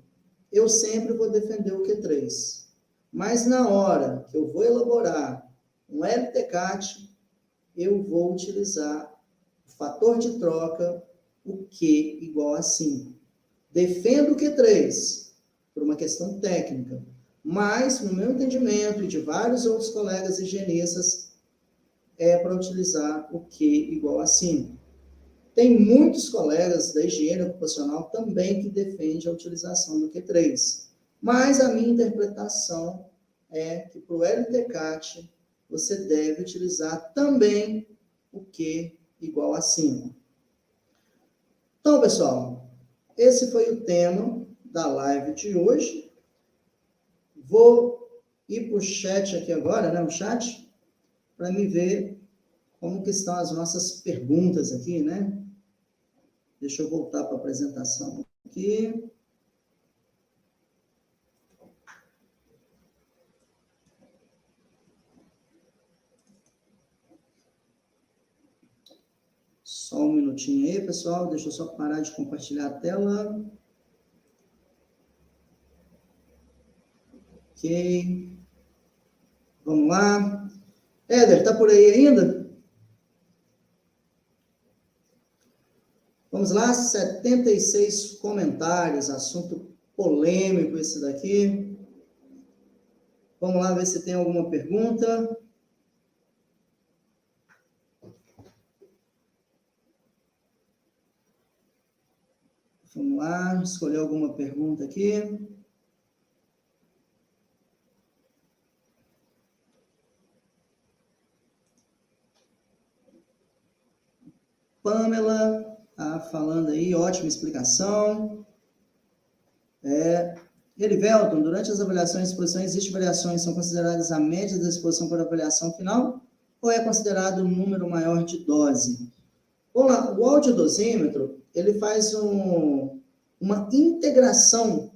eu sempre vou defender o Q3. Mas na hora que eu vou elaborar um LTCAT, eu vou utilizar o fator de troca, o Q igual a 5. Defendo o Q3 por uma questão técnica, mas, no meu entendimento e de vários outros colegas higienistas, é para utilizar o Q igual a 5. Tem muitos colegas da higiene ocupacional também que defendem a utilização do Q3. Mas a minha interpretação é que para o LTCAT, você deve utilizar também o Q igual a 5. Então, pessoal, esse foi o tema da live de hoje. Vou ir para o chat aqui agora, né? O chat, para me ver como que estão as nossas perguntas aqui, né? Deixa eu voltar para a apresentação aqui. Só um minutinho aí, pessoal. Deixa eu só parar de compartilhar a tela. Ok. Vamos lá. Éder, tá por aí ainda? Vamos lá, 76 comentários, assunto polêmico esse daqui. Vamos lá ver se tem alguma pergunta. Vamos lá, escolher alguma pergunta aqui. Pamela tá falando aí, ótima explicação. Erivelton, durante as avaliações de exposição, existem variações, são consideradas a média da exposição para avaliação final, ou é considerado um número maior de dose? Vamos lá, o audiodosímetro, ele faz uma integração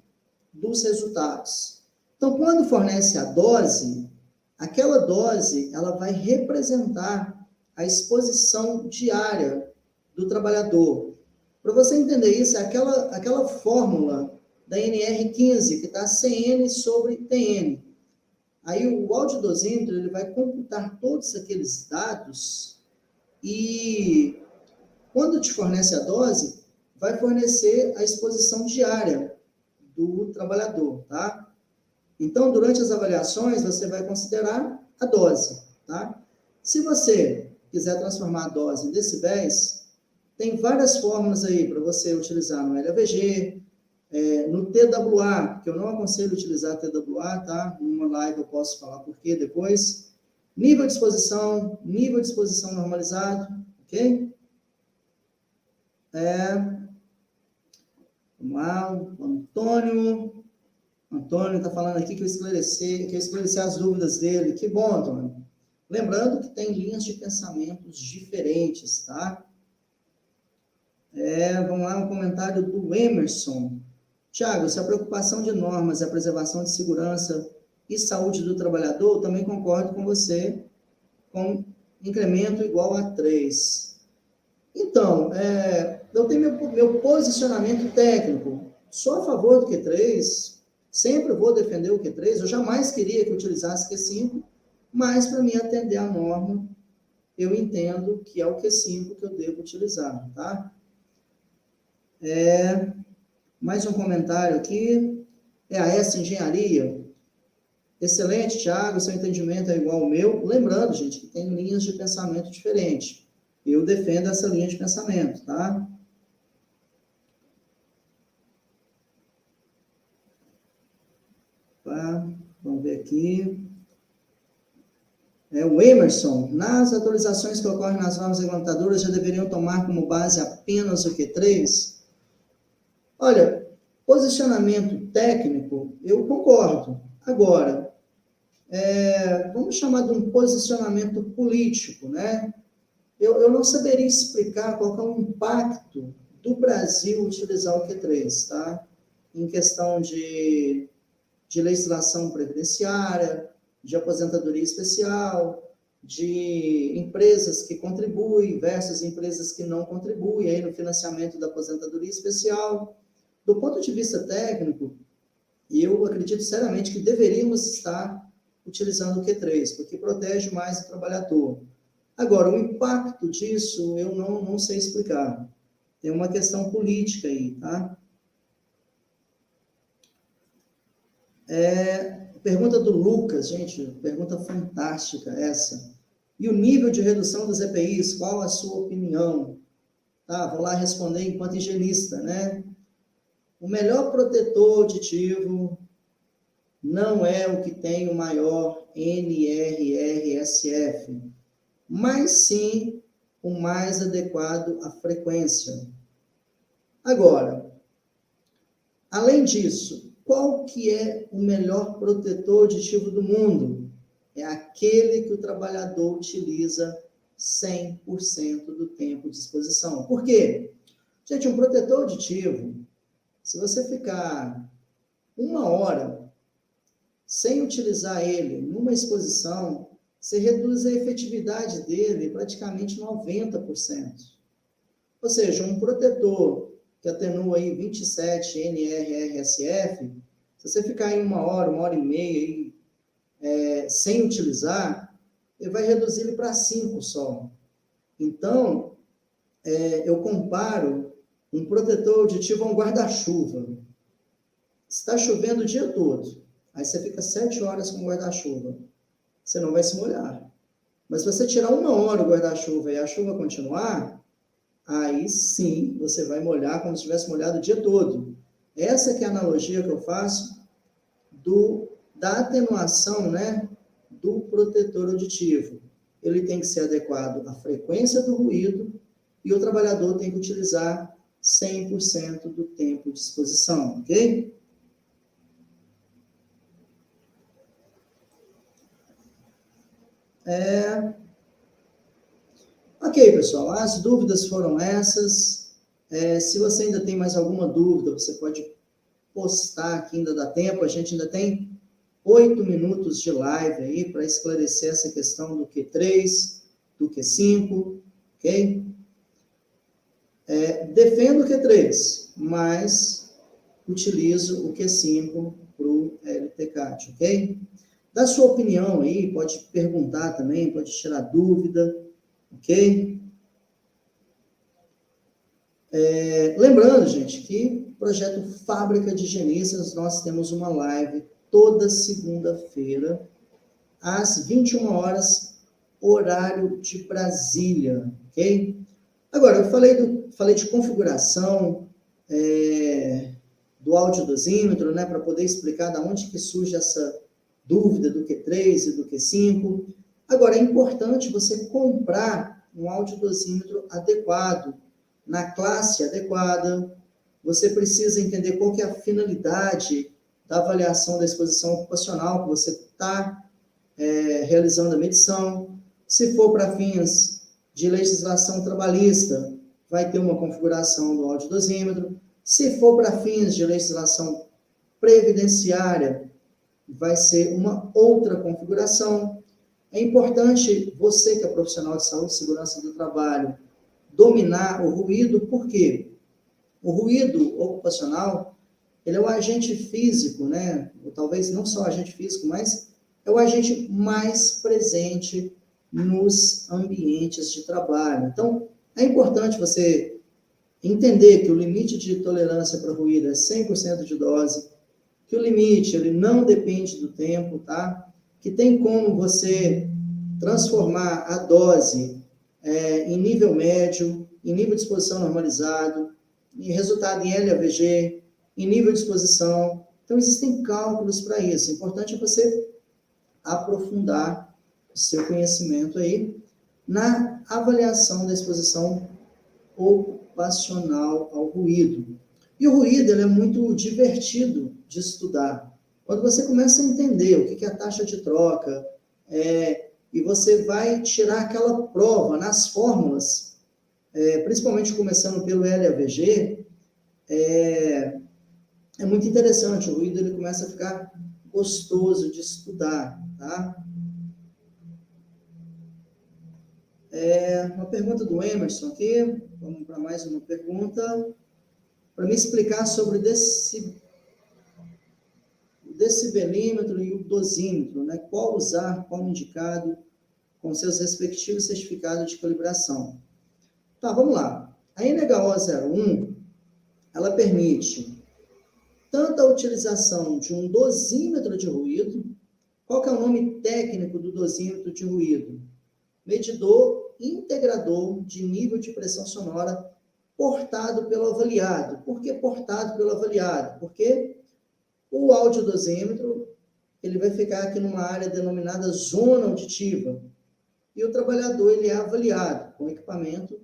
dos resultados. Então, quando fornece a dose, aquela dose, ela vai representar a exposição diária do trabalhador. Para você entender isso, é aquela fórmula da NR15, que está CN sobre TN. Aí o audiodosímetro, ele vai computar todos aqueles dados e, quando te fornece a dose, vai fornecer a exposição diária do trabalhador, tá? Então, durante as avaliações, você vai considerar a dose, tá? Se você quiser transformar a dose em decibéis, tem várias fórmulas aí para você utilizar no LAVG, no TWA, que eu não aconselho utilizar TWA, tá? Numa live eu posso falar por quê depois. Nível de exposição normalizado, ok? Vamos lá, o Antônio está falando aqui que eu esclareci as dúvidas dele. Que bom, Antônio. Lembrando que tem linhas de pensamentos diferentes, tá? Vamos lá, um comentário do Emerson. Tiago, se a preocupação de normas é a preservação de segurança e saúde do trabalhador, também concordo com você, com incremento igual a 3. Então, eu tenho meu posicionamento técnico. Sou a favor do Q3, sempre vou defender o Q3, eu jamais queria que utilizasse Q5, mas para mim atender a norma, eu entendo que é o Q5 que eu devo utilizar, tá? Mais um comentário aqui. A S Engenharia. Excelente, Thiago, seu entendimento é igual ao meu. Lembrando, gente, que tem linhas de pensamento diferentes. Eu defendo essa linha de pensamento, tá? Vamos ver aqui. O Emerson, nas atualizações que ocorrem nas normas regulamentadoras, já deveriam tomar como base apenas o Q3? Olha, posicionamento técnico, eu concordo. Agora, vamos chamar de um posicionamento político, né? Eu não saberia explicar qual é o impacto do Brasil utilizar o Q3, tá? Em questão de legislação previdenciária, de aposentadoria especial, de empresas que contribuem versus empresas que não contribuem aí no financiamento da aposentadoria especial. Do ponto de vista técnico, eu acredito seriamente que deveríamos estar utilizando o Q3, porque protege mais o trabalhador. Agora, o impacto disso eu não sei explicar. Tem uma questão política aí, tá? Pergunta do Lucas, gente, pergunta fantástica essa. E o nível de redução dos EPIs, qual a sua opinião? Tá, vou lá responder enquanto higienista, né? O melhor protetor auditivo não é o que tem o maior NRRSF, mas sim o mais adequado à frequência. Agora, além disso, qual que é o melhor protetor auditivo do mundo? É aquele que o trabalhador utiliza 100% do tempo de exposição. Por quê? Gente, um protetor auditivo, se você ficar 1 hora sem utilizar ele numa exposição, você reduz a efetividade dele praticamente 90%. Ou seja, um protetor que atenua aí 27 NRRSF, se você ficar aí 1 hora e meia aí, sem utilizar, ele vai reduzir ele para 5 só. Então, eu comparo um protetor auditivo a um guarda-chuva. Está chovendo o dia todo, aí você fica 7 horas com o guarda-chuva, você não vai se molhar. Mas se você tirar 1 hora o guarda-chuva e a chuva continuar, aí sim você vai molhar como se tivesse molhado o dia todo. Essa que é a analogia que eu faço da atenuação, né, do protetor auditivo. Ele tem que ser adequado à frequência do ruído e o trabalhador tem que utilizar 100% do tempo de exposição, ok? Ok, pessoal, as dúvidas foram essas. Se você ainda tem mais alguma dúvida, você pode postar aqui, ainda dá tempo. A gente ainda tem 8 minutos de live aí para esclarecer essa questão do Q3, do Q5, ok? Defendo o Q3, mas utilizo o Q5 para o LTCAT, ok? Dá sua opinião aí, pode perguntar também, pode tirar dúvida, ok? Lembrando, gente, que projeto Fábrica de Higienistas, nós temos uma live toda segunda-feira, às 21 horas, horário de Brasília, ok? Agora, eu falei de configuração do audiodosímetro, né, para poder explicar de onde que surge essa dúvida do Q3 e do Q5. Agora, é importante você comprar um audiodosímetro adequado, na classe adequada. Você precisa entender qual que é a finalidade da avaliação da exposição ocupacional que você está realizando a medição. Se for para fins de legislação trabalhista, vai ter uma configuração do audiodosímetro. Se for para fins de legislação previdenciária, vai ser uma outra configuração. É importante você, que é profissional de saúde e segurança do trabalho, dominar o ruído, por quê? O ruído ocupacional, ele é o agente físico, né? Ou talvez não só agente físico, mas é o agente mais presente nos ambientes de trabalho. Então, é importante você entender que o limite de tolerância para ruído é 100% de dose, que o limite ele não depende do tempo, tá? Que tem como você transformar a dose em nível médio, em nível de exposição normalizado, em resultado em LAVG, em nível de exposição. Então, existem cálculos para isso. O importante é você aprofundar o seu conhecimento aí na avaliação da exposição ocupacional ao ruído. E o ruído ele é muito divertido de estudar. Quando você começa a entender o que é a taxa de troca, e você vai tirar aquela prova nas fórmulas, principalmente começando pelo LAVG, é muito interessante. O ruído ele começa a ficar gostoso de estudar, tá? Uma pergunta do Emerson aqui, vamos para mais uma pergunta, para me explicar sobre o decibelímetro e o dosímetro, né? Qual usar, qual indicado, com seus respectivos certificados de calibração. Tá, vamos lá. A NHO01, ela permite tanto a utilização de um dosímetro de ruído. Qual que é o nome técnico do dosímetro de ruído? Medidor integrador de nível de pressão sonora portado pelo avaliado. Por que portado pelo avaliado? Porque o audiodosímetro, ele vai ficar aqui numa área denominada zona auditiva. E o trabalhador ele é avaliado com equipamento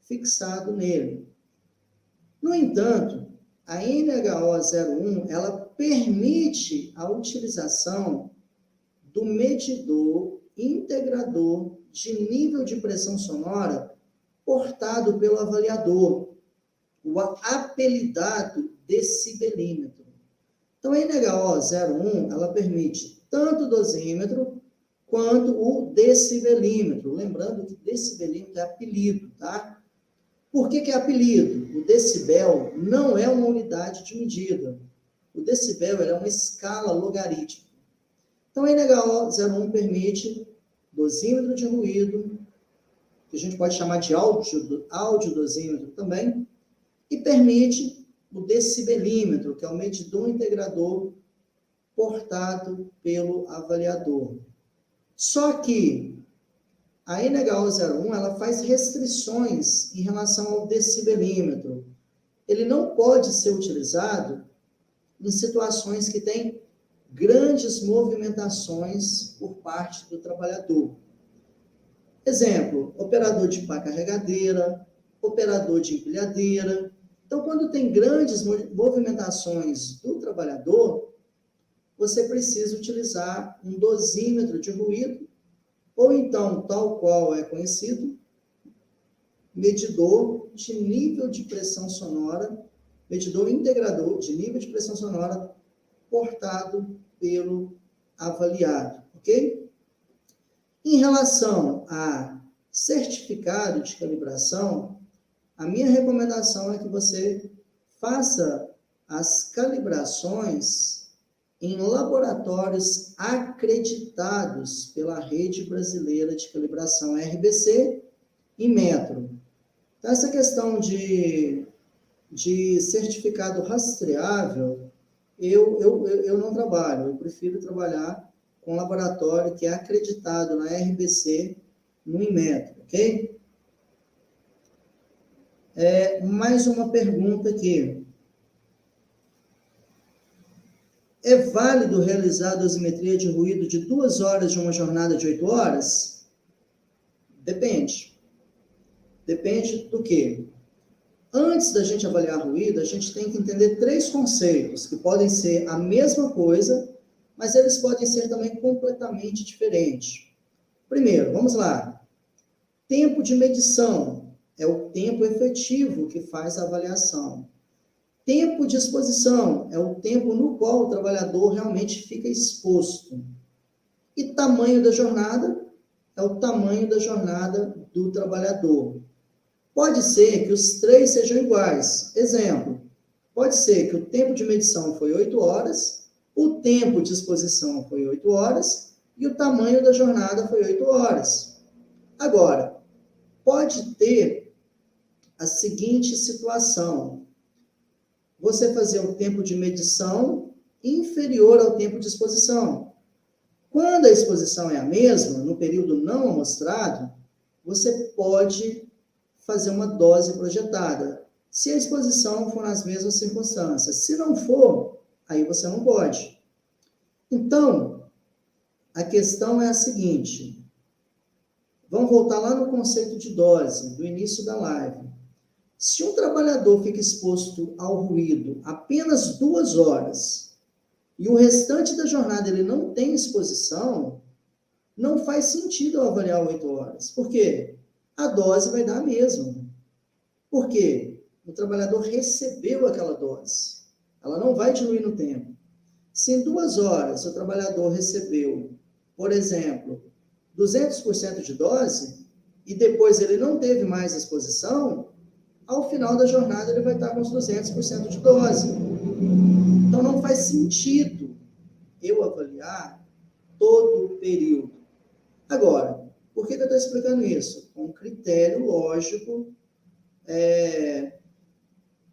fixado nele. No entanto, a NHO01, ela permite a utilização do medidor integrador de nível de pressão sonora portado pelo avaliador, o apelidado decibelímetro. Então, a NHO01, ela permite tanto o dosímetro quanto o decibelímetro. Lembrando que decibelímetro é apelido, tá? Por que é apelido? O decibel não é uma unidade de medida. O decibel é uma escala logarítmica. Então, a NHO01 permite dosímetro de ruído, que a gente pode chamar de audiodosímetro também, e permite o decibelímetro, que é o medidor integrador portado pelo avaliador. Só que a NHO01 ela faz restrições em relação ao decibelímetro. Ele não pode ser utilizado em situações que têm grandes movimentações por parte do trabalhador. Exemplo, operador de pá carregadeira, operador de empilhadeira. Então, quando tem grandes movimentações do trabalhador, você precisa utilizar um dosímetro de ruído, ou então, tal qual é conhecido, medidor de nível de pressão sonora, medidor integrador de nível de pressão sonora, portado pelo avaliado, ok? Em relação a certificado de calibração, a minha recomendação é que você faça as calibrações em laboratórios acreditados pela Rede Brasileira de Calibração, RBC, e Metro. Então, essa questão de certificado rastreável, eu não trabalho, eu prefiro trabalhar com um laboratório que é acreditado na RBC, no Inmetro, ok? Mais uma pergunta aqui. É válido realizar a dosimetria de ruído de 2 horas de uma jornada de 8 horas? Depende. Depende do quê? Antes da gente avaliar ruído, a gente tem que entender 3 conceitos, que podem ser a mesma coisa, mas eles podem ser também completamente diferentes. Primeiro, vamos lá. Tempo de medição é o tempo efetivo que faz a avaliação. Tempo de exposição é o tempo no qual o trabalhador realmente fica exposto. E tamanho da jornada é o tamanho da jornada do trabalhador. Pode ser que os 3 sejam iguais. Exemplo, pode ser que o tempo de medição foi 8 horas, o tempo de exposição foi 8 horas e o tamanho da jornada foi 8 horas. Agora, pode ter a seguinte situação. Você fazer um tempo de medição inferior ao tempo de exposição. Quando a exposição é a mesma, no período não amostrado, você pode fazer uma dose projetada, se a exposição for nas mesmas circunstâncias. Se não for, aí você não pode. Então, a questão é a seguinte. Vamos voltar lá no conceito de dose, do início da live. Se um trabalhador fica exposto ao ruído apenas 2 horas e o restante da jornada ele não tem exposição, não faz sentido eu avaliar 8 horas. Por quê? A dose vai dar a mesma. Por quê? O trabalhador recebeu aquela dose. Ela não vai diluir no tempo. Se em 2 horas o trabalhador recebeu, por exemplo, 200% de dose, e depois ele não teve mais exposição, ao final da jornada ele vai estar com os 200% de dose. Então não faz sentido eu avaliar todo o período. Agora, por que eu estou explicando isso? Com um critério lógico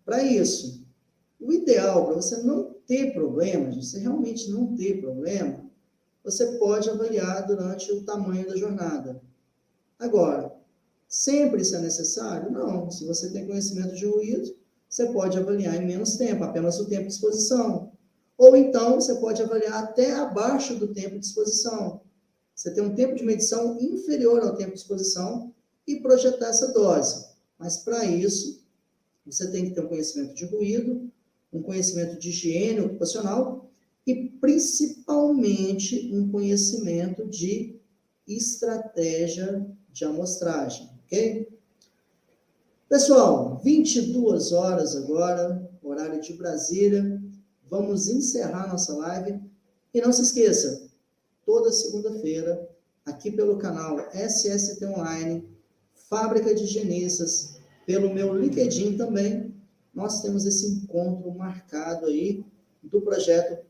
para isso. O ideal, para você não ter problemas, você realmente não ter problema, você pode avaliar durante o tamanho da jornada. Agora, sempre isso é necessário? Não. Se você tem conhecimento de ruído, você pode avaliar em menos tempo, apenas o tempo de exposição. Ou então, você pode avaliar até abaixo do tempo de exposição. Você tem um tempo de medição inferior ao tempo de exposição e projetar essa dose. Mas, para isso, você tem que ter um conhecimento de ruído, um conhecimento de higiene ocupacional e, principalmente, um conhecimento de estratégia de amostragem, ok? Pessoal, 22 horas agora, horário de Brasília. Vamos encerrar nossa live. E não se esqueça, toda segunda-feira, aqui pelo canal SST Online, Fábrica de Higienistas, pelo meu LinkedIn também, nós temos esse encontro marcado aí do projeto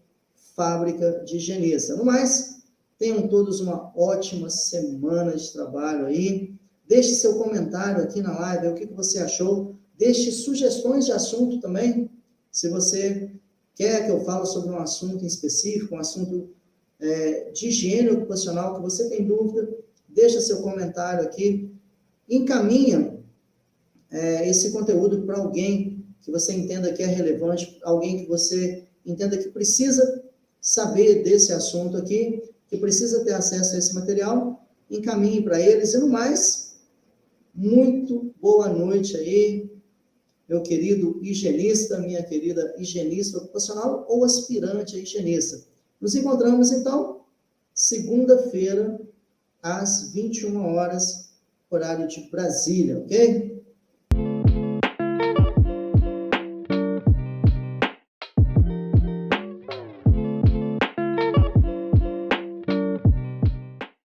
Fábrica de Higienistas. No mais, tenham todos uma ótima semana de trabalho aí. Deixe seu comentário aqui na live, o que você achou. Deixe sugestões de assunto também, se você quer que eu fale sobre um assunto em específico, um assunto de higiene ocupacional, que você tem dúvida, deixa seu comentário aqui, encaminha esse conteúdo para alguém que você entenda que é relevante, alguém que você entenda que precisa saber desse assunto aqui, que precisa ter acesso a esse material, encaminhe para eles. E no mais, muito boa noite aí, meu querido higienista, minha querida higienista ocupacional ou aspirante a higienista. Nos encontramos, então, segunda-feira, às 21 horas, horário de Brasília, ok?